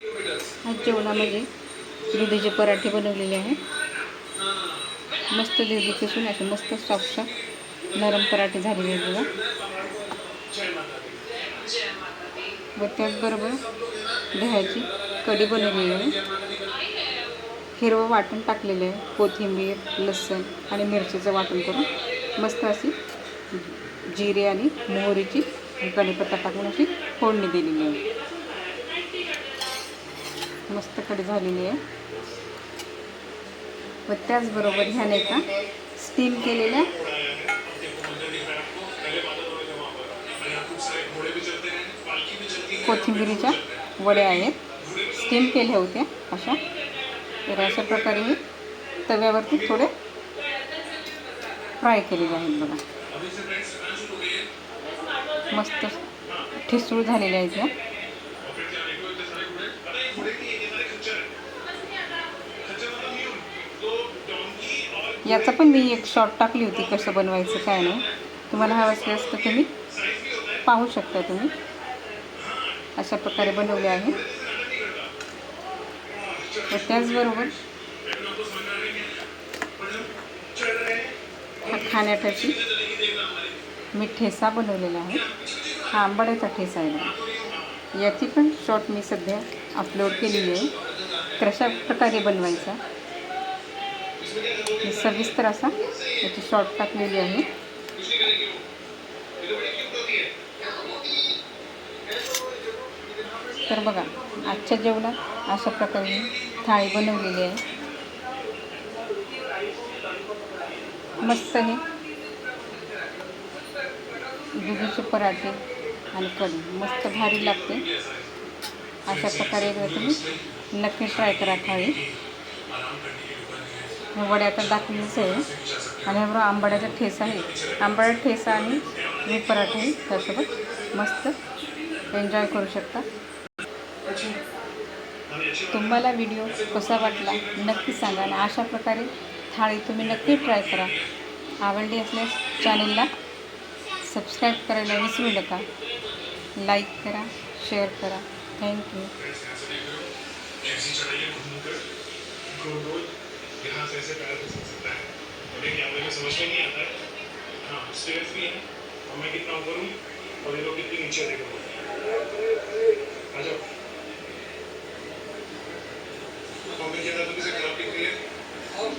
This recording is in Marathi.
आज जेवणामध्ये दुधीचे पराठे बनवलेले आहेत. मस्त दुधी किसून असे मस्त सॉफ्ट नरम पराठे झालेले आहेत बघा. व त्याचबरोबर दह्याची कढी बनवलेली आहे. हिरवं वाटण टाकलेलं आहे. कोथिंबीर, लसूण आणि मिरचीचं वाटण करून मस्त अशी जिरे आणि मोहरीची कढीपत्ता टाकून अशी फोडणी दिलेली आहे. मस्त कढी झालेली आहे. व त्याचबरोबर ह्याने का स्टीम केलेल्या कोथिंबिरीच्या वड्या आहेत. स्टीम केल्या होत्या अशा. तर अशा प्रकारे मी तव्यावरती थोडे फ्राय केलेले आहेत बघा. मस्त ठिसूळ झालेल्या आहेत या. याचा पण मी एक शॉर्ट टाकली होती कसं बनवायचं काय नाही. तुम्हाला हवं असल्यास तर तुम्ही पाहू शकता. तुम्ही अशा प्रकारे बनवले आहे. व त्याचबरोबर हा खाण्यासाठी मी ठेचा बनवलेला आहे. हा आंबाड्याचा ठेचा आहे. याची पण शॉर्ट मी सध्या अपलोड केलेली आहे. कशा प्रकारे बनवायचा सविस्तर असा याची शॉर्ट टाकलेली आहे. तर बघा आजच्या जेवणात अशा प्रकारे थाळी बनवलेली आहे. मस्त हे दुधीचे पराठे आणि कढी मस्त भारी लागते. अशा प्रकारे एकदा तुम्ही नक्की ट्राय करा थाळी. वड्या तर दाखवलीच आहे आणि बरोबर आंबाड्याचा ठेचा आहे. आंबाड्या ठेचा आणि मी पराठे त्यासोबत मस्त एन्जॉय करू शकता. तुम्हाला व्हिडिओ कसा वाटला नक्की सांगा आणि अशा प्रकारे थाळी तुम्ही नक्की ट्राय करा. आवडली असल्यास चॅनलला सबस्क्राईब करायला विसरू नका. लाईक करा, शेअर करा. थँक्यू. यहाँ से ऐसे पैर फिसल सकता है और ये कैमरे में समझ में नहीं आता है. हाँ स्टेयर्स भी हैं और मैं कितना ऊपर हूँ और ये लोग कितनी नीचे देखो. आ जाओ. कमेंट किया था तो किसी खराब दिख रही है.